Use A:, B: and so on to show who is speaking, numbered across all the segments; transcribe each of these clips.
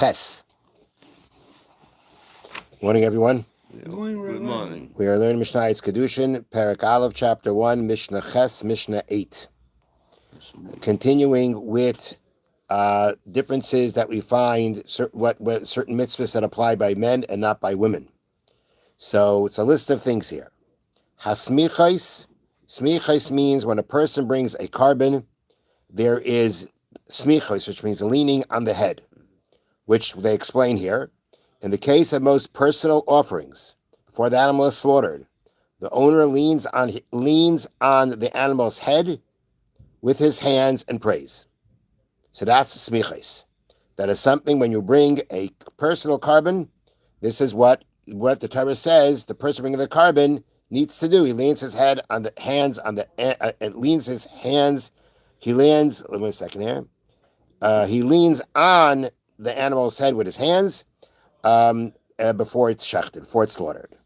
A: Ches. Morning, everyone.
B: Good morning.
A: We are learning Mishna Kiddushin, Perek Aleph, Chapter 1, Mishna Ches, Mishna 8. Continuing with differences that we find, what certain mitzvahs that apply by men and not by women. So it's a list of things here. Hasmichais. Smichais means when a person brings a carbon, there is smichais, which means leaning on the head, which they explain here. In the case of most personal offerings, before the animal is slaughtered, the owner leans on the animal's head with his hands and prays. So that's smichais. That is something when you bring a personal carbon, this is what the Torah says the person bringing the carbon needs to do. He leans his head on the hands on the leans his hands. He lands. Wait a second here. He leans on the animal's head with his hands before it's shechted, before it's slaughtered.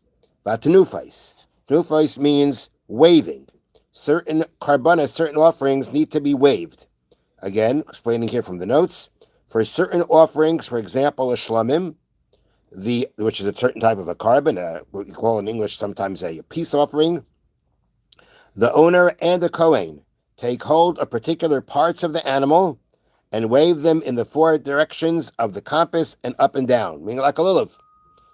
A: Vatanufais. Tanufais means waving. Certain karbanas, certain offerings need to be waved. Again, explaining here from the notes. For certain offerings, for example, a shlamim, which is a certain type of a carbon, what we call in English sometimes a peace offering, the owner and the kohen take hold of particular parts of the animal and wave them in the four directions of the compass and up and down, meaning like a lulav.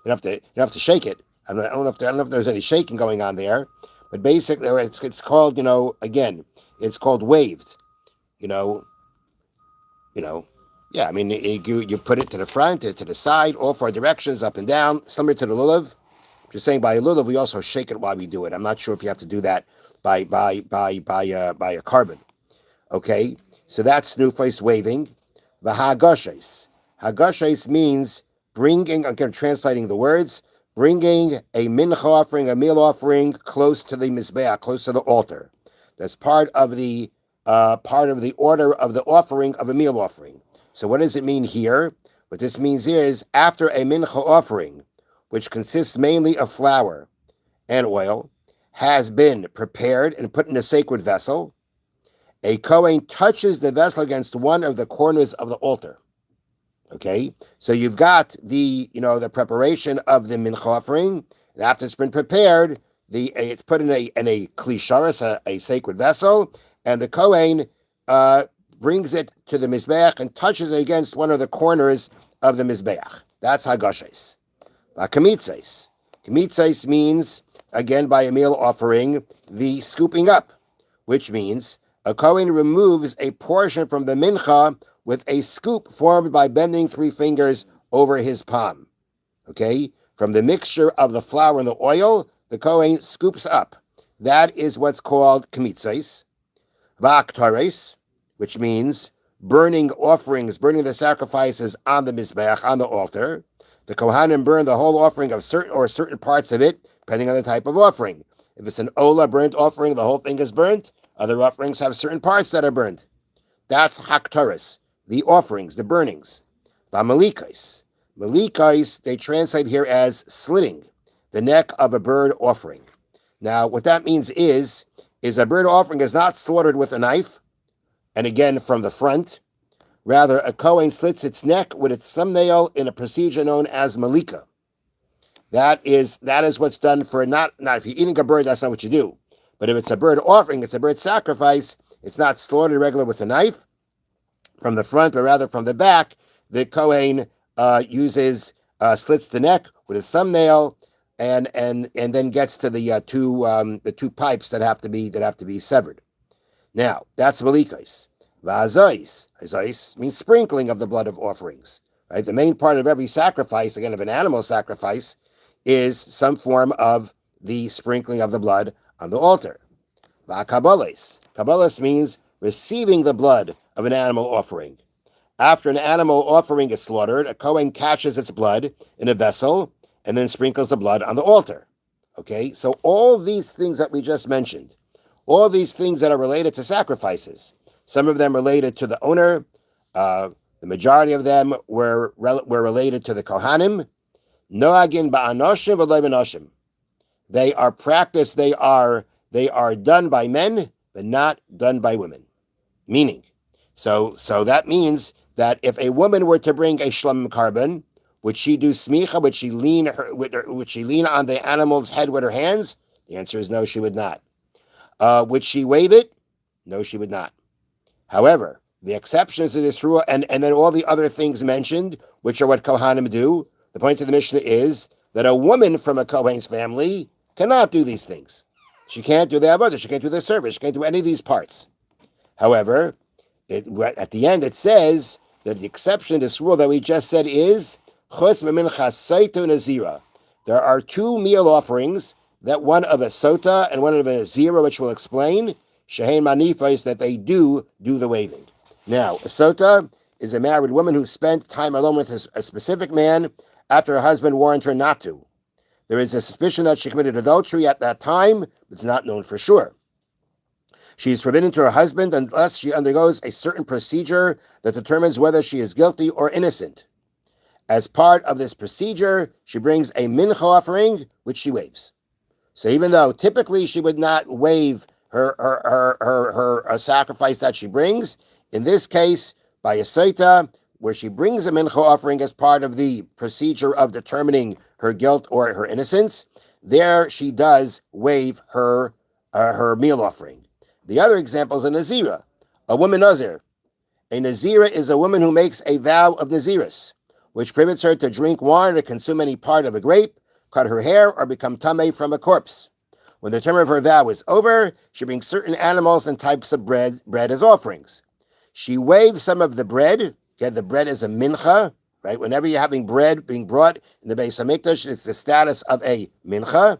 A: You don't have to shake it. I don't know if there's any shaking going on there, but basically it's called, again, it's called waved. Yeah. I mean, you put it to the front, to the side, all four directions, up and down, similar to the lulav. Just saying, by a lulav, we also shake it while we do it. I'm not sure if you have to do that by a carbon. Okay, so that's nufais waving. The hagoshes means bringing. Again, translating the words, bringing a mincha offering, a meal offering, close to the mizbeach, close to the altar. That's part of the order of the offering of a meal offering. So what does it mean here? What this means is after a mincha offering, which consists mainly of flour and oil, has been prepared and put in a sacred vessel, a kohen touches the vessel against one of the corners of the altar. Okay, so you've got the preparation of the mincha offering, and after it's been prepared, it's put in a klisharis, a sacred vessel, and the kohen brings it to the mizbeach and touches it against one of the corners of the mizbeach. That's hagoshes. Kamitzes. Kamitzes means, again, by a meal offering, the scooping up, which means a kohen removes a portion from the mincha with a scoop formed by bending three fingers over his palm. Okay? From the mixture of the flour and the oil, the kohen scoops up. That is what's called kamitzes. Va'aktares, which means burning offerings, burning the sacrifices on the mizbeach, on the altar. The kohanim burn the whole offering of certain parts of it, depending on the type of offering. If it's an ola burnt offering, the whole thing is burnt. Other offerings have certain parts that are burnt. That's haktaris, the offerings, the burnings. V'malikais. Malikais, they translate here as slitting the neck of a bird offering. Now, what that means is a bird offering is not slaughtered with a knife, and again from the front. Rather, a kohen slits its neck with its thumbnail in a procedure known as malika. That is what's done for not if you're eating a bird, that's not what you do. But if it's a bird offering, it's a bird sacrifice, it's not slaughtered regular with a knife from the front, but rather from the back. The kohen slits the neck with his thumbnail, and then gets to the two pipes that have to be severed. Now that's malikais. V'azais. Azais means sprinkling of the blood of offerings. Right, the main part of every sacrifice, again, of an animal sacrifice, is some form of the sprinkling of the blood on the altar. Va'kabalos. Kabalos means receiving the blood of an animal offering. After an animal offering is slaughtered, a kohen catches its blood in a vessel and then sprinkles the blood on the altar. Okay, so all these things that we just mentioned, all these things that are related to sacrifices, some of them related to the owner, the majority of them were related to the kohanim. Noagin ba'anoshim v'lo b'noshim. They are practiced, they are done by men, but not done by women. Meaning, so that means that if a woman were to bring a shlamim carbon, would she do smicha? Would she lean on the animal's head with her hands? The answer is no, she would not. Would she wave it? No, she would not. However, the exceptions to this rule, and then all the other things mentioned, which are what Kohanim do, the point of the Mishnah is that a woman from a Kohen's family cannot do these things. She can't do the avodah, she can't do the service, she can't do any of these parts. However, at the end it says that the exception to this rule that we just said is chutz memincha saito nazira. There are two meal offerings, that one of a sota and one of a nazira, which we'll explain, shehein manifos, that they do the waving. Now, a sota is a married woman who spent time alone with a specific man after her husband warned her not to. There is a suspicion that she committed adultery at that time, but it's not known for sure. She is forbidden to her husband unless she undergoes a certain procedure that determines whether she is guilty or innocent. As part of this procedure, she brings a mincha offering, which she waves. So even though typically she would not wave her sacrifice that she brings, in this case, by a seita, where she brings a mincha offering as part of the procedure of determining her guilt or her innocence, there she does wave her meal offering. The other example is a nazira, a woman nazir. A nazira is a woman who makes a vow of naziris, which prohibits her to drink wine or consume any part of a grape, cut her hair, or become tameh from a corpse. When the term of her vow is over, she brings certain animals and types of bread as offerings. She waves some of the bread. Okay, the bread is a mincha, right? Whenever you're having bread being brought in the Beis Hamikdash, it's the status of a mincha.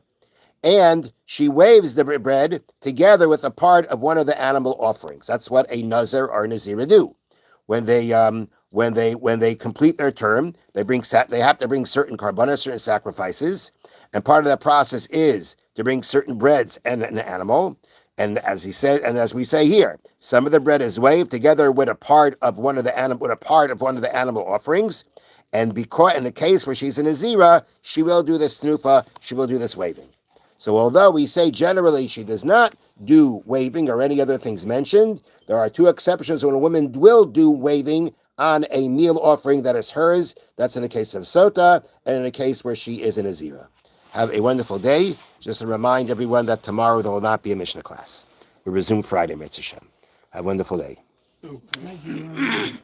A: And she waves the bread together with a part of one of the animal offerings. That's what a nazir or a nazira do. When they complete their term, they have to bring certain karbanos, certain sacrifices, and part of that process is to bring certain breads and an animal. And as he said, and as we say here, some of the bread is waved together with a part of one of the animal offerings. And because in the case where she's a nazira, she will do this snufa, she will do this waving. So although we say generally she does not do waving or any other things mentioned, there are two exceptions when a woman will do waving on a meal offering that is hers. That's in the case of sota and in a case where she is a nazira. Have a wonderful day. Just to remind everyone that tomorrow there will not be a Mishnah class. We resume Friday, Mitzvah Shem. Have a wonderful day.
B: Okay.